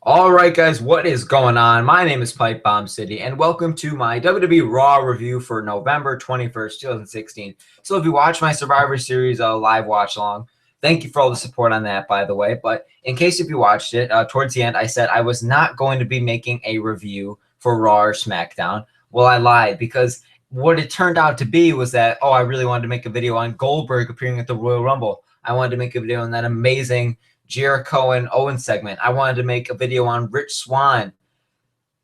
All right, guys, what is going on? My name is Pipe Bomb City, and welcome to my WWE Raw review for November 21st, 2016. So if you watch my Survivor Series live watch along, thank you for all the support on that, by the way. But in case if you watched it, towards the end, I said I was not going to be making a review for Raw or SmackDown. Well, I lied because what it turned out to be was that, I really wanted to make a video on Goldberg appearing at the Royal Rumble. I wanted to make a video on that amazing Jericho and Owen segment. I wanted to make a video on Rich Swann.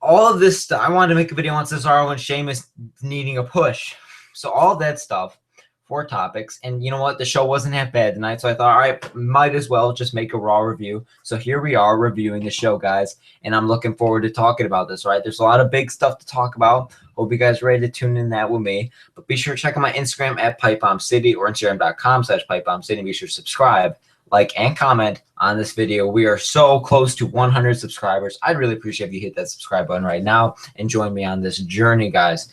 All of this stuff. I wanted to make a video on Cesaro and Sheamus needing a push. So all that stuff, 4 topics. And you know what? The show wasn't half bad tonight. So I thought, all right, might as well just make a Raw review. So here we are reviewing the show, guys. And I'm looking forward to talking about this, right? There's a lot of big stuff to talk about. Hope you guys are ready to tune in that with me. But be sure to check out my Instagram at PipeBombCity or Instagram.com/PipeBombCity. Be sure to subscribe, like, and comment on this video. We are so close to 100 subscribers. I'd really appreciate if you hit that subscribe button right now and join me on this journey, guys.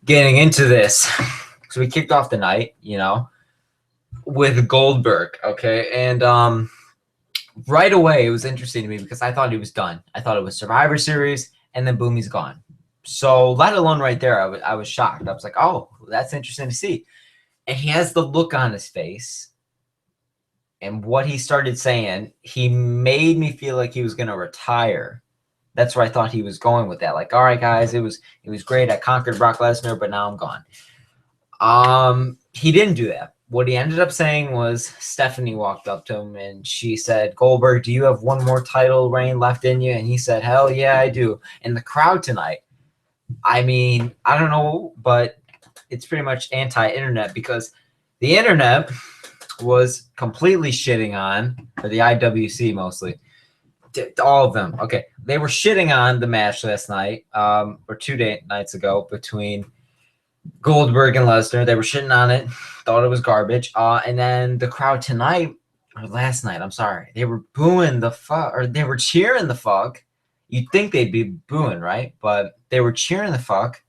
Getting into this. So we kicked off the night, with Goldberg, okay? And right away, it was interesting to me because I thought he was done. I thought it was Survivor Series, and then boom, he's gone. So let alone right there, I was shocked. I was like, oh, that's interesting to see. And he has the look on his face. And what he started saying, he made me feel like he was going to retire. That's where I thought he was going with that. Like, all right, guys, it was great. I conquered Brock Lesnar, but now I'm gone. He didn't do that. What he ended up saying was Stephanie walked up to him and she said, Goldberg, do you have one more title reign left in you? And he said, hell yeah, I do. And the crowd tonight, I mean, I don't know, but it's pretty much anti-internet because the internet was completely shitting on, or the IWC mostly, all of them. Okay, they were shitting on the match last night, or 2 nights ago between Goldberg and Lesnar. They were shitting on it, thought it was garbage. And then the crowd tonight, or last night, I'm sorry, they were booing the fuck, or they were cheering the fuck. You'd think they'd be booing, right? But they were cheering the fuck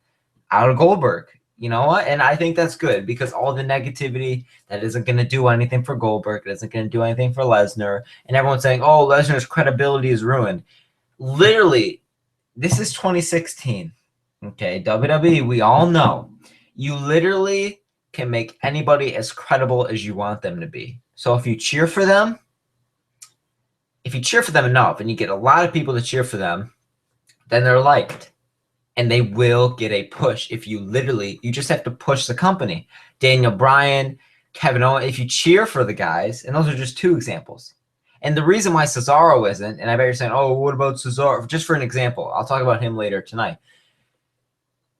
out of Goldberg. You know what? And I think that's good because all the negativity that isn't going to do anything for Goldberg, it isn't going to do anything for Lesnar, and everyone's saying, oh, Lesnar's credibility is ruined. Literally, this is 2016. Okay, WWE, we all know you literally can make anybody as credible as you want them to be. So if you cheer for them enough and you get a lot of people to cheer for them, then they're liked. And they will get a push if you just have to push the company. Daniel Bryan, Kevin Owens, if you cheer for the guys, and those are just 2 examples. And the reason why Cesaro isn't, and I bet you're saying, oh, what about Cesaro? Just for an example, I'll talk about him later tonight.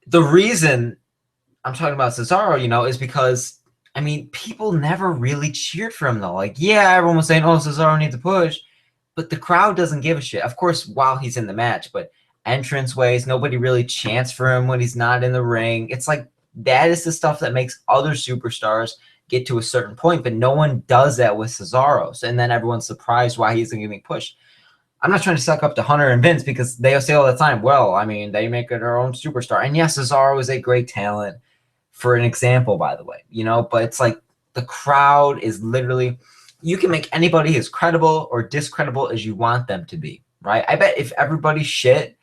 The reason I'm talking about Cesaro, is because, I mean, people never really cheered for him, though. Like, yeah, everyone was saying, oh, Cesaro needs a push, but the crowd doesn't give a shit. Of course, while he's in the match, but entrance ways, nobody really chants for him when he's not in the ring. It's like that is the stuff that makes other superstars get to a certain point, but no one does that with Cesaro. So, and then everyone's surprised why he isn't getting pushed. I'm not trying to suck up to Hunter and Vince because they say all the time, well, I mean, they make it their own superstar. And yes, Cesaro is a great talent for an example, by the way, but it's like the crowd is literally, you can make anybody as credible or discredible as you want them to be, right? I bet if everybody shit,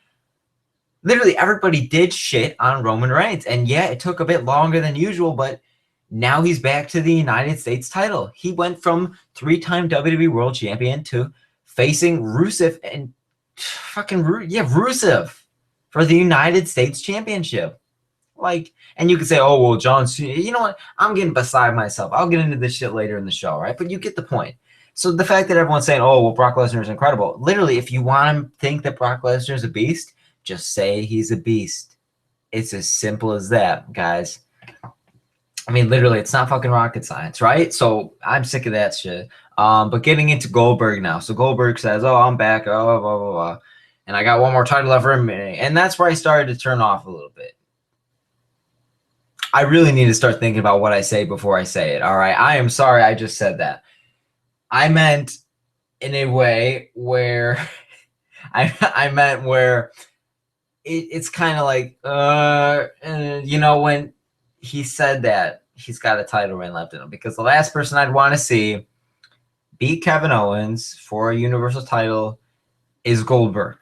literally everybody did shit on Roman Reigns. And yeah, it took a bit longer than usual, but now he's back to the United States title. He went from 3-time WWE World Champion to facing Rusev and Rusev for the United States Championship. Like, and you could say, oh, well, John Cena, you know what? I'm getting beside myself. I'll get into this shit later in the show, right? But you get the point. So the fact that everyone's saying, oh, well, Brock Lesnar is incredible. Literally, if you want to think that Brock Lesnar is a beast, just say he's a beast. It's as simple as that, guys. I mean, literally, it's not fucking rocket science, right? So I'm sick of that shit. But getting into Goldberg now. So Goldberg says, oh, I'm back, oh, blah, blah, blah. And I got one more title left for him. And that's where I started to turn off a little bit. I really need to start thinking about what I say before I say it, all right? I am sorry I just said that. I meant in a way where I meant where it's kind of like, when he said that he's got a title reign left in him, because the last person I'd want to see beat Kevin Owens for a Universal title is Goldberg.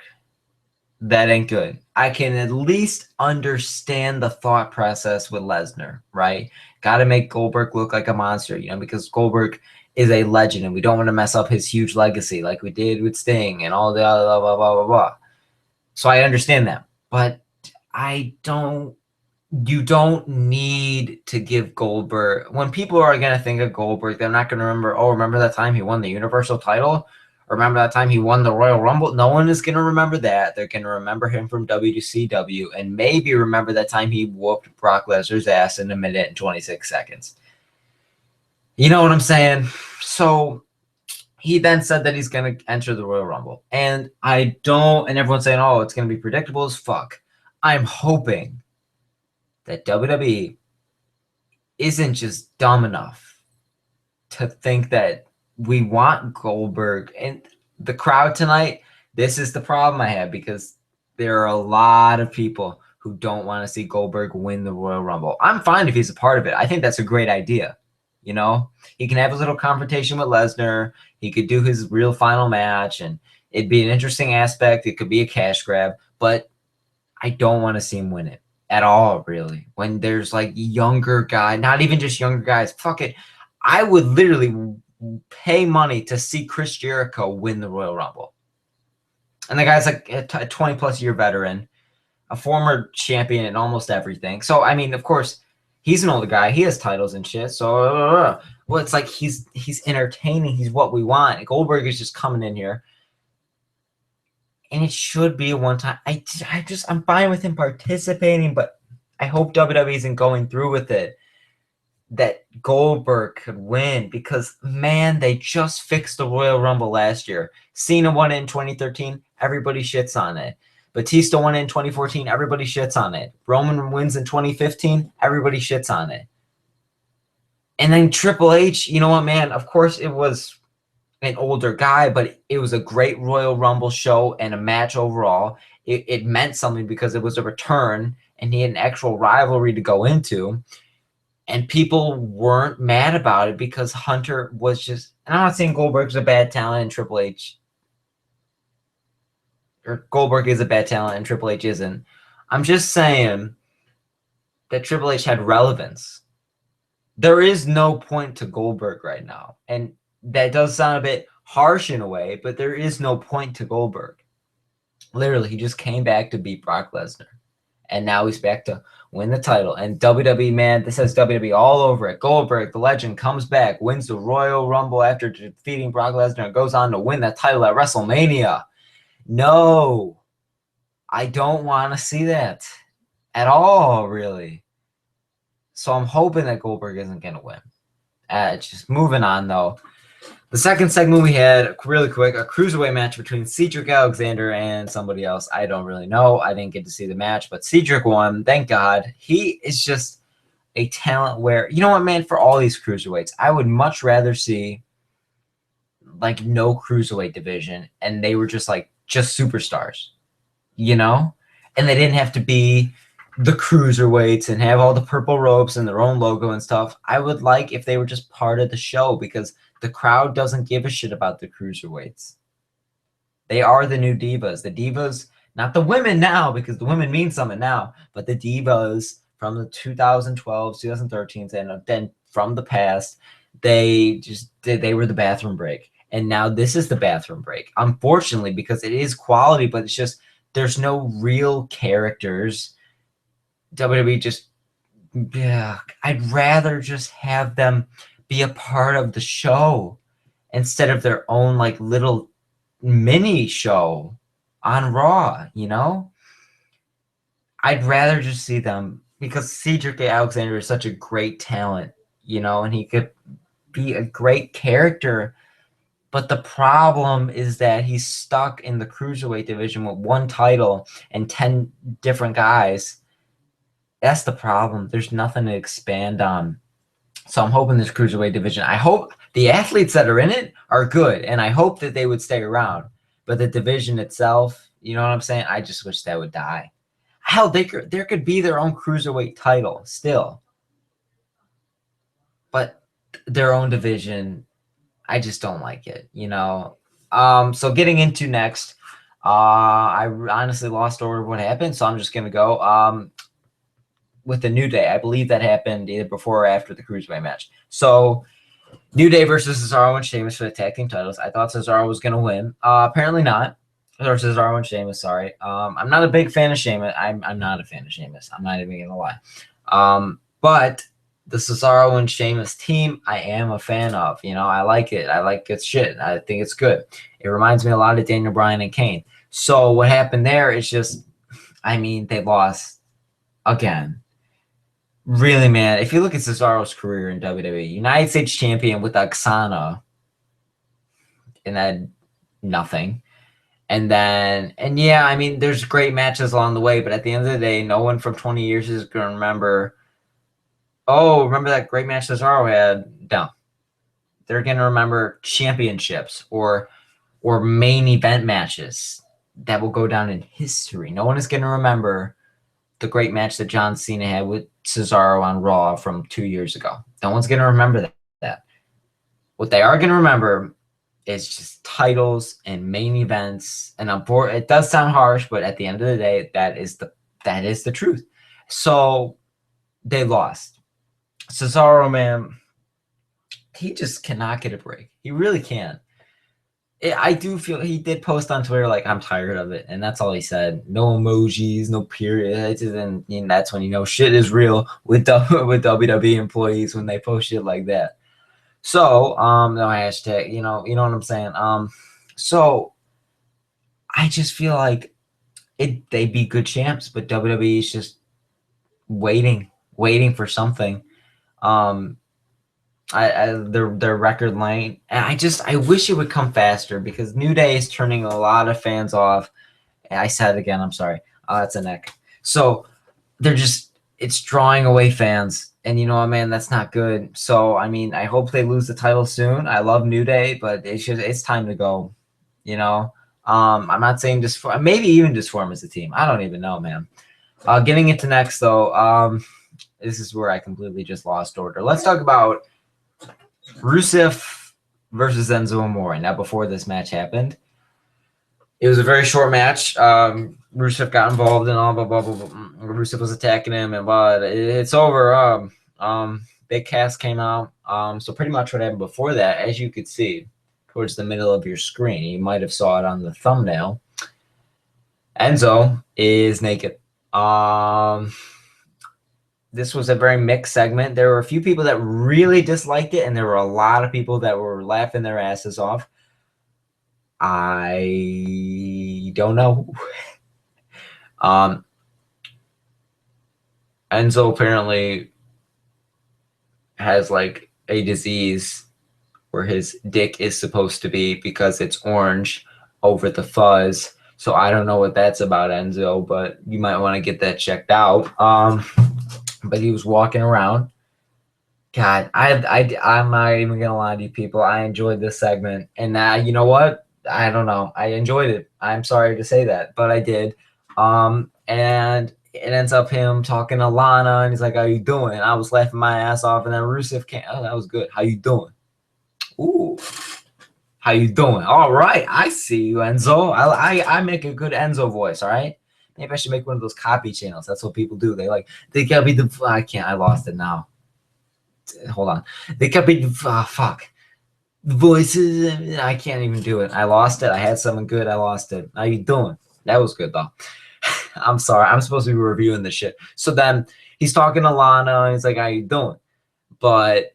That ain't good. I can at least understand the thought process with Lesnar, right? Got to make Goldberg look like a monster, because Goldberg is a legend and we don't want to mess up his huge legacy like we did with Sting and all the other blah, blah, blah, blah, blah. So I understand that. But you don't need to give Goldberg, when people are going to think of Goldberg, they're not going to remember that time he won the Universal title? Remember that time he won the Royal Rumble? No one is going to remember that. They're going to remember him from WCW and maybe remember that time he whooped Brock Lesnar's ass in 1 minute and 26 seconds. You know what I'm saying? So he then said that he's going to enter the Royal Rumble. And everyone's saying, oh, it's going to be predictable as fuck. I'm hoping that WWE isn't just dumb enough to think that we want Goldberg. And the crowd tonight, this is the problem I have, because there are a lot of people who don't want to see Goldberg win the Royal Rumble. I'm fine if he's a part of it. I think that's a great idea. He can have a little confrontation with Lesnar. He could do his real final match, and it'd be an interesting aspect. It could be a cash grab, but I don't want to see him win it at all, really. When there's like younger guys, not even just younger guys. Fuck it. I would literally pay money to see Chris Jericho win the Royal Rumble. And the guy's like a 20-plus year veteran, a former champion in almost everything. So, I mean, of course, he's an older guy. He has titles and shit. So, well, it's like he's entertaining. He's what we want. Goldberg is just coming in here. And it should be a one-time. I'm fine with him participating, but I hope WWE isn't going through with it, that Goldberg could win, because, man, they just fixed the Royal Rumble last year. Cena won it in 2013. Everybody shits on it. Batista won it in 2014. Everybody shits on it. Roman wins in 2015. Everybody shits on it. And then Triple H, you know what, man? Of course, it was an older guy, but it was a great Royal Rumble show and a match overall. It meant something because it was a return and he had an actual rivalry to go into. And people weren't mad about it because Hunter was just, and I'm not saying Goldberg's a bad talent and Triple H, or Goldberg is a bad talent and Triple H isn't. I'm just saying that Triple H had relevance. There is no point to Goldberg right now. And that does sound a bit harsh in a way, but there is no point to Goldberg. Literally, he just came back to beat Brock Lesnar. And now he's back to win the title. And WWE, man, this has WWE all over it. Goldberg, the legend, comes back, wins the Royal Rumble after defeating Brock Lesnar, and goes on to win that title at WrestleMania. No, I don't want to see that at all, really. So I'm hoping that Goldberg isn't going to win. Just moving on, though. The second segment we had, really quick, a cruiserweight match between Cedric Alexander and somebody else. I don't really know. I didn't get to see the match, but Cedric won. Thank God. He is just a talent where, you know what, man, for all these cruiserweights, I would much rather see like no cruiserweight division and they were just superstars, and they didn't have to be the cruiserweights and have all the purple ropes and their own logo and stuff. I would like if they were just part of the show, because the crowd doesn't give a shit about the cruiserweights. They are the new divas. The divas, not the women now, because the women mean something now, but the divas from the 2012s, 2013s, and then from the past, they were the bathroom break. And now this is the bathroom break. Unfortunately, because it is quality, but it's just, there's no real characters. WWE just, yeah, I'd rather just have them be a part of the show instead of their own like little mini show on Raw, I'd rather just see them, because Cedric Alexander is such a great talent, and he could be a great character. But the problem is that he's stuck in the cruiserweight division with one title and 10 different guys. That's the problem. There's nothing to expand on. So I'm hoping this cruiserweight division, I hope the athletes that are in it are good, and I hope that they would stay around. But the division itself, you know what I'm saying? I just wish that would die. Hell, there could be their own cruiserweight title still. But their own division, I just don't like it, So getting into next, I honestly lost order of what happened, so I'm just gonna go with the New Day. I believe that happened either before or after the Cruiserweight match. So New Day versus Cesaro and Sheamus for the tag team titles. I thought Cesaro was gonna win. Apparently not. Or Cesaro and Sheamus, sorry. I'm not a big fan of Sheamus. I'm not a fan of Sheamus. I'm not even gonna lie. But the Cesaro and Sheamus team, I am a fan of. You know, I like it. I like its shit. I think it's good. It reminds me a lot of Daniel Bryan and Kane. So what happened there is just, I mean, they lost again. Really, man, if you look at Cesaro's career in WWE, United States champion with Oksana, and then nothing. And then, and yeah, I mean, there's great matches along the way, but at the end of the day, no one from 20 years is going to remember, oh, remember that great match Cesaro had? No. They're going to remember championships or main event matches that will go down in history. No one is going to remember the great match that John Cena had with Cesaro on Raw from 2 years ago. No one's going to remember that. What they are going to remember is just titles and main events. And it does sound harsh, but at the end of the day, that is the truth. So they lost. Cesaro, man, he just cannot get a break. He really can. I do feel he did post on Twitter like, I'm tired of it, and that's all he said. No emojis, no periods, and that's when you know shit is real with WWE employees when they post shit like that. So no hashtag, you know what I'm saying. So I just feel like they'd be good champs, but WWE is just waiting for something. Their record lane, and I wish it would come faster because New Day is turning a lot of fans off. And I said it again, I'm sorry. That's a neck. So it's drawing away fans, and you know what, man, that's not good. So I mean, I hope they lose the title soon. I love New Day, but it's time to go. You know, I'm not saying maybe even disform as a team. I don't even know, man. Getting into next though, this is where I completely just lost order. Let's talk about Rusev versus Enzo Amore. Now, before this match happened, it was a very short match. Rusev got involved and all, blah, blah, blah, blah. Rusev was attacking him, and but it's over. Big Cass came out. So pretty much what happened before that, as you could see towards the middle of your screen, you might have saw it on the thumbnail. Enzo is naked. This was a very mixed segment. There were a few people that really disliked it, and there were a lot of people that were laughing their asses off. I don't know. Enzo apparently has like a disease where his dick is supposed to be because it's orange over the fuzz. So I don't know what that's about, Enzo, but you might want to get that checked out. But he was walking around. God, I'm not even gonna lie to you people. I enjoyed this segment, and you know what? I don't know. I enjoyed it. I'm sorry to say that, but I did. And it ends up him talking to Lana, and he's like, "How you doing?" And I was laughing my ass off, and then Rusev came. Oh, that was good. How you doing? Ooh, how you doing? All right, I see you, Enzo. I make a good Enzo voice. All right. Maybe I should make one of those copy channels. That's what people do. They gotta be the. I can't. I lost it now. Hold on. They gotta be the. Fuck. The voices. I can't even do it. I lost it. I had something good. I lost it. How you doing? That was good though. I'm sorry. I'm supposed to be reviewing this shit. So then he's talking to Lana, and he's like, "How you doing?" But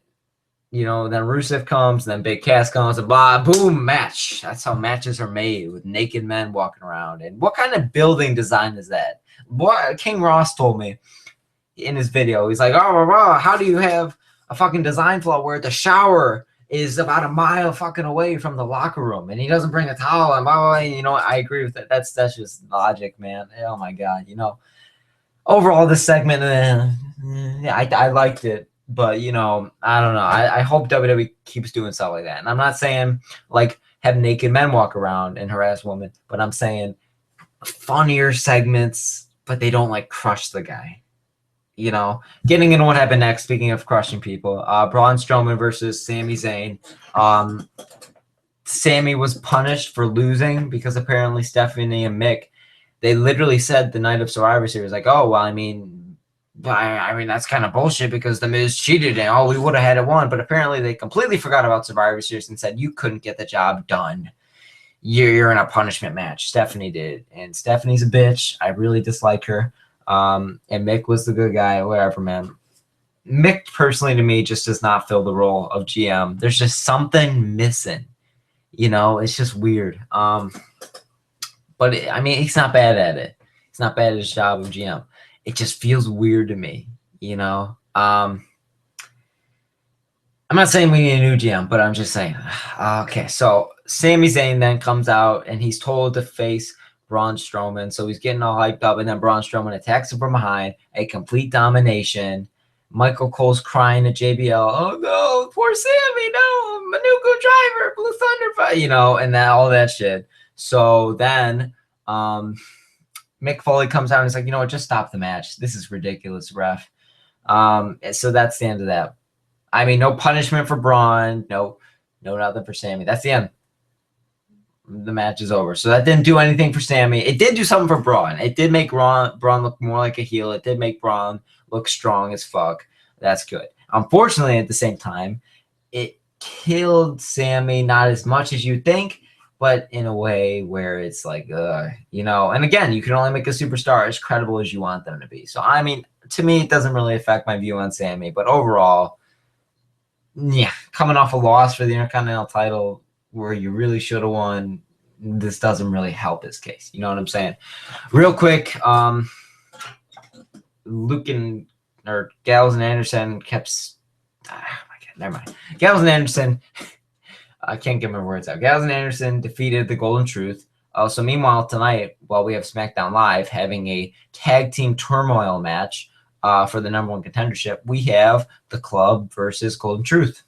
then Rusev comes, and then Big Cass comes, and blah, boom, match. That's how matches are made, with naked men walking around. And what kind of building design is that? Boy, King Ross told me in his video. He's like, "Oh, how do you have a fucking design flaw where the shower is about a mile fucking away from the locker room, and he doesn't bring a towel?" And blah, blah, blah. I agree with that. That's just logic, man. Oh my god. Overall, this segment, I liked it. But, I don't know. I hope WWE keeps doing stuff like that. And I'm not saying, like, have naked men walk around and harass women. But I'm saying funnier segments, but they don't, like, crush the guy. Getting into what happened next, speaking of crushing people, Braun Strowman versus Sami Zayn. Sammy was punished for losing because apparently Stephanie and Mick, they literally said the night of Survivor Series, like, oh, well, I mean, that's kind of bullshit because The Miz cheated and, oh, we would have had it won. But apparently they completely forgot about Survivor Series and said, you couldn't get the job done. You're in a punishment match. Stephanie did. And Stephanie's a bitch. I really dislike her. And Mick was the good guy, whatever, man. Mick, personally, to me, just does not fill the role of GM. There's just something missing. You know, it's just weird. But he's not bad at it. He's not bad at his job of GM. It just feels weird to me, you know. I'm not saying we need a new GM, but I'm just saying. Okay, so Sami Zayn then comes out and he's told to face Braun Strowman, so he's getting all hyped up, and then Braun Strowman attacks him from behind, a complete domination. Michael Cole's crying to JBL, oh no, poor Sammy, no, Manuka driver, Blue Thunder, you know, and that all that shit. So then Mick Foley comes out and he's like, you know what, just stop the match. This is ridiculous, ref. So that's the end of that. I mean, no punishment for Braun, no nothing for Sammy. That's the end. The match is over. So that didn't do anything for Sammy. It did do something for Braun. It did make Braun look more like a heel. It did make Braun look strong as fuck. That's good. Unfortunately, at the same time, it killed Sammy, not as much as you think, but in a way where it's like, you know, and again, you can only make a superstar as credible as you want them to be. So, I mean, to me, it doesn't really affect my view on Sammy, but overall, yeah, coming off a loss for the Intercontinental title where you really should have won, this doesn't really help his case. You know what I'm saying? Real quick, Gallows and Anderson kept. Oh my God, never mind. Gallows and Anderson. I can't get my words out. Gallows and Anderson defeated the Golden Truth. So meanwhile, tonight, while we have SmackDown Live having a tag team turmoil match for the #1 contendership, we have the Club versus Golden Truth.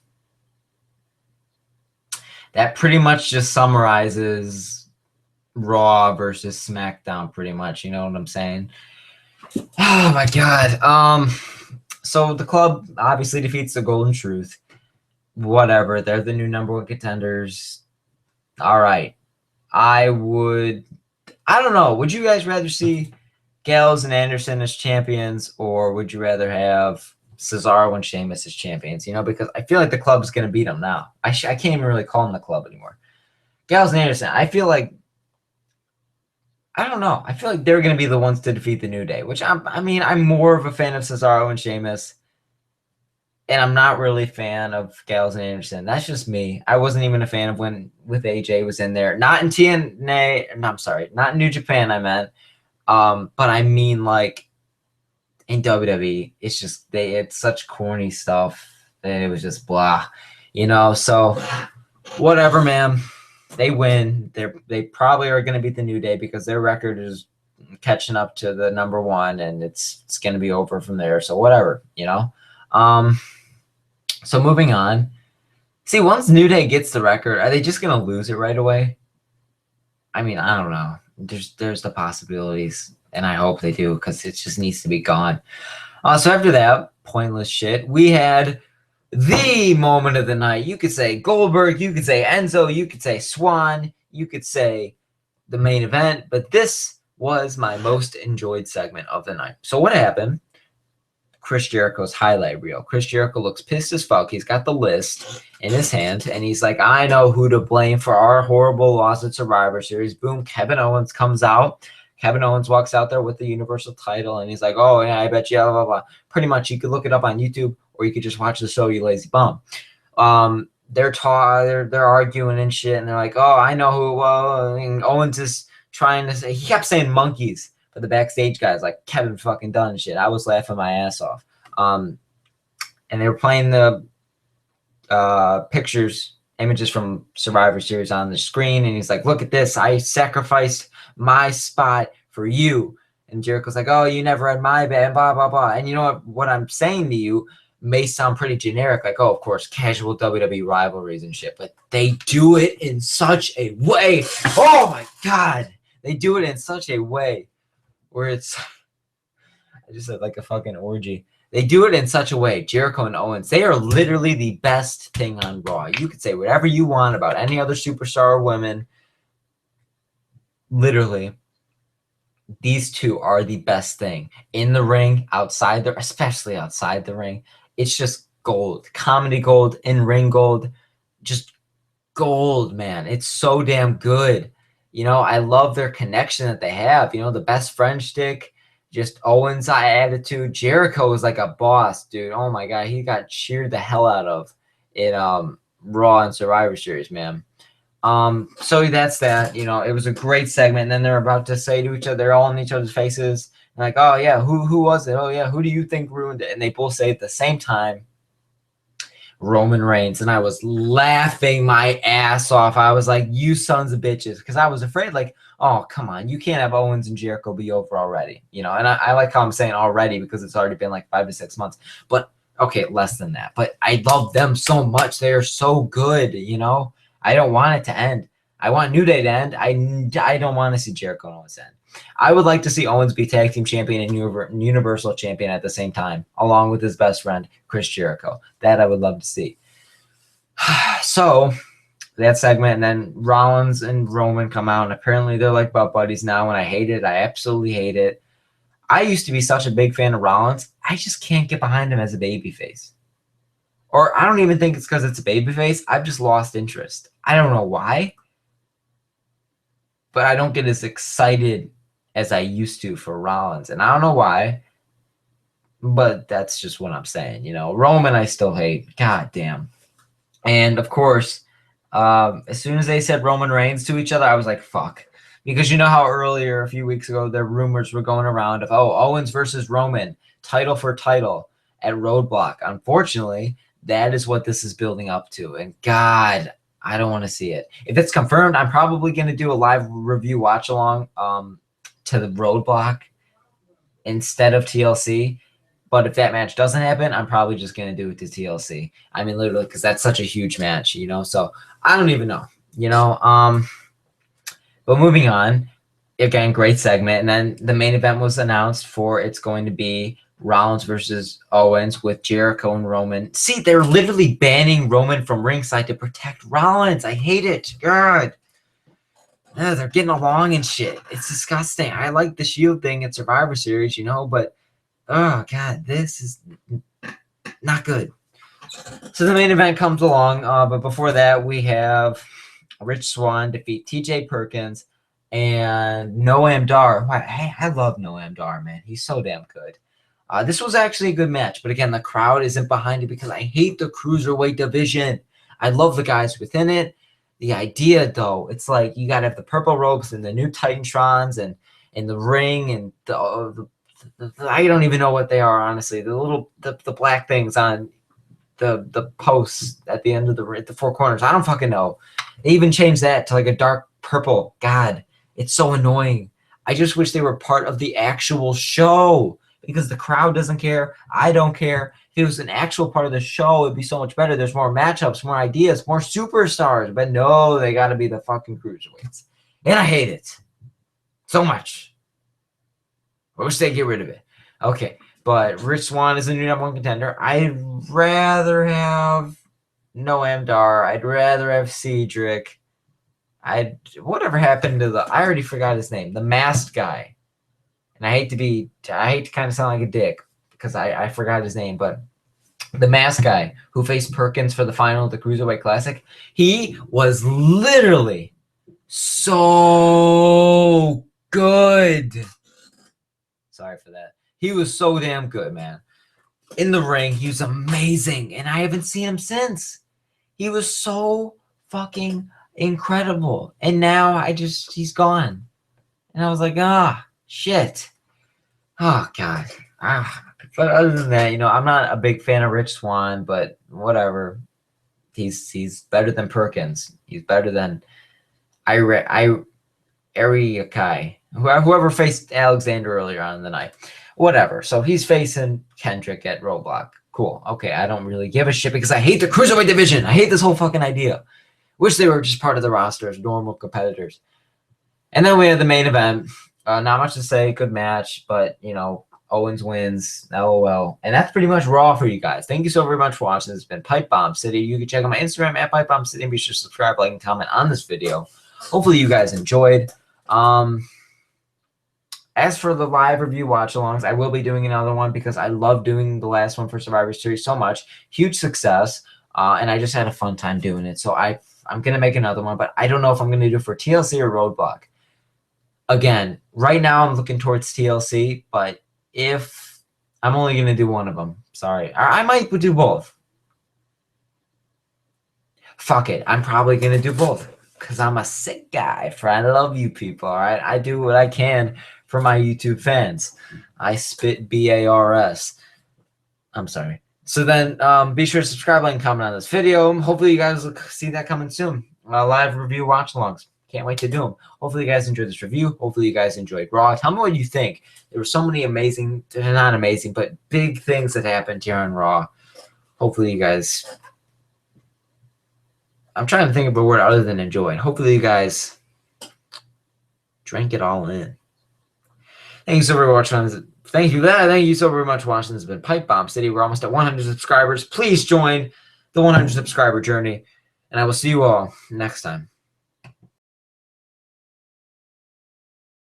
That pretty much just summarizes Raw versus SmackDown pretty much. You know what I'm saying? Oh, my God. So the Club obviously defeats the Golden Truth. Whatever. They're the new #1 contenders. All right. I don't know. Would you guys rather see Gallows and Anderson as champions, or would you rather have Cesaro and Sheamus as champions? You know, because I feel like the Club's going to beat them now. I can't even really call them the Club anymore. Gallows and Anderson, I feel like, I don't know. I feel like they're going to be the ones to defeat the New Day, which I'm more of a fan of Cesaro and Sheamus, and I'm not really a fan of Gallows and Anderson. That's just me. I wasn't even a fan of when with AJ was in there. Not in TNA. No, I'm sorry. Not in New Japan, I meant. But I mean, like, in WWE, it's just it's such corny stuff that it was just blah, you know. So whatever, man. They win. They probably are going to beat the New Day because their record is catching up to the #1, and it's going to be over from there. So whatever, you know. So moving on. See, once New Day gets the record, are they just going to lose it right away? I mean, I don't know. There's the possibilities, and I hope they do because it just needs to be gone. So after that pointless shit, we had the moment of the night. You could say Goldberg, you could say Enzo, you could say Swan, you could say the main event, but this was my most enjoyed segment of the night. So what happened? Chris Jericho's highlight reel. Chris Jericho looks pissed as fuck. He's got the list in his hand, and he's like, I know who to blame for our horrible loss at Survivor Series. Boom, Kevin Owens comes out. Kevin Owens walks out there with the Universal title, and he's like, oh, yeah, I bet you, blah, blah, blah. Pretty much, you could look it up on YouTube, or you could just watch the show, you lazy bum. They're arguing and shit, and they're like, oh, I know who it was. And Owens is trying to say, he kept saying monkeys. But the backstage guys like Kevin fucking Dunn and shit. I was laughing my ass off. And they were playing the images from Survivor Series on the screen. And he's like, look at this. I sacrificed my spot for you. And Jericho's like, oh, you never had my bad, blah, blah, blah. And you know what I'm saying to you may sound pretty generic. Like, oh, of course, casual WWE rivalries and shit. But they do it in such a way. Oh, my God. They do it in such a way where it's, I just said like a fucking orgy. They do it in such a way. Jericho and Owens, they are literally the best thing on Raw. You could say whatever you want about any other superstar or women. Literally, these two are the best thing in the ring, outside the, especially outside the ring. It's just gold, comedy gold, in ring gold, just gold, man. It's so damn good. You know, I love their connection that they have. You know, the best friend shtick, just Owens' attitude. Jericho is like a boss, dude. Oh my god, he got cheered the hell out of in Raw and Survivor Series, man. So that's that. You know, it was a great segment. And then they're about to say to each other, they're all in each other's faces, like, oh yeah, who was it? Oh yeah, who do you think ruined it? And they both say at the same time, Roman Reigns. And I was laughing my ass off. I was like, you sons of bitches. Because I was afraid, like, oh, come on. You can't have Owens and Jericho be over already. You know, and I like how I'm saying already because it's already been like 5 to 6 months. But, okay, less than that. But I love them so much. They are so good, you know. I don't want it to end. I want New Day to end. I don't want to see Jericho and Owens end. I would like to see Owens be tag team champion and Universal champion at the same time, along with his best friend, Chris Jericho. That I would love to see. So that segment, and then Rollins and Roman come out, and apparently they're like butt buddies now, and I hate it. I absolutely hate it. I used to be such a big fan of Rollins. I just can't get behind him as a babyface. Or I don't even think it's because it's a babyface. I've just lost interest. I don't know why, but I don't get as excited as I used to for Rollins. And I don't know why, but that's just what I'm saying. You know, Roman, I still hate. God damn. And of course, as soon as they said Roman Reigns to each other, I was like, fuck. Because you know how earlier, a few weeks ago, the rumors were going around of, oh, Owens versus Roman, title for title at Roadblock. Unfortunately, that is what this is building up to. And God, I don't want to see it. If it's confirmed, I'm probably going to do a live review watch along to the Roadblock instead of TLC. But if that match doesn't happen, I'm probably just going to do it to TLC. I mean, literally, because that's such a huge match, you know? So I don't even know, you know? But moving on, again, great segment. And then the main event was announced for it's going to be Rollins versus Owens with Jericho and Roman. See, they're literally banning Roman from ringside to protect Rollins. I hate it. God. They're getting along and shit. It's disgusting. I like the Shield thing at Survivor Series, you know, but oh God, this is not good. So the main event comes along, but before that, we have Rich Swann defeat TJ Perkins and Noam Dar. Hey, I love Noam Dar, man. He's so damn good. This was actually a good match, but again, the crowd isn't behind it because I hate the cruiserweight division. I love the guys within it. The idea, though, it's like you got to have the purple ropes and the new Titantrons and the ring and the I don't even know what they are, honestly. The black things on the posts at the end of the four corners. I don't fucking know. They even changed that to like a dark purple. God, it's so annoying. I just wish they were part of the actual show because the crowd doesn't care. I don't care. If it was an actual part of the show, it'd be so much better. There's more matchups, more ideas, more superstars. But no, they got to be the fucking cruiserweights. And I hate it so much. I wish they'd get rid of it. Okay, but Rich Swann is the new #1 contender. I'd rather have Noam Dar. I'd rather have Cedric. Whatever happened to I already forgot his name, the masked guy. And I hate to kind of sound like a dick because I forgot his name, but the masked guy who faced Perkins for the final of the Cruiserweight Classic, he was literally so good. Sorry for that. He was so damn good, man. In the ring, he was amazing, and I haven't seen him since. He was so fucking incredible. And now he's gone. And I was like, shit. Oh, God. But other than that, you know, I'm not a big fan of Rich Swann, but whatever. He's better than Perkins. He's better than Ariakai. Whoever faced Alexander earlier on in the night. Whatever. So he's facing Kendrick at Roadblock. Cool. Okay, I don't really give a shit because I hate the Cruiserweight division. I hate this whole fucking idea. Wish they were just part of the roster as normal competitors. And then we had the main event. Not much to say. Good match. But, you know, Owens wins. LOL. And that's pretty much Raw for you guys. Thank you so very much for watching. It's been Pipe Bomb City. You can check out my Instagram at Pipe Bomb City. And be sure to subscribe, like, and comment on this video. Hopefully you guys enjoyed. As for the live review watch-alongs, I will be doing another one because I love doing the last one for Survivor Series so much. Huge success. And I just had a fun time doing it. So I'm going to make another one, but I don't know if I'm going to do it for TLC or Roadblock. Again, right now I'm looking towards TLC, but if I'm only going to do one of them, sorry. I might do both. Fuck it. I'm probably going to do both because I'm a sick guy. I love you people, all right? I do what I can for my YouTube fans. I spit BARS. I'm sorry. So then be sure to subscribe, like, and comment on this video. Hopefully you guys will see that coming soon. Live review watch-alongs. Can't wait to do them. Hopefully you guys enjoyed this review. Hopefully you guys enjoyed Raw. Tell me what you think. There were so many amazing, not amazing, but big things that happened here on Raw. Hopefully you guys, I'm trying to think of a word other than enjoy. Hopefully you guys drank it all in. Thank you so very much for watching. Thank you so very much for watching. This has been Pipe Bomb City. We're almost at 100 subscribers. Please join the 100 subscriber journey. And I will see you all next time.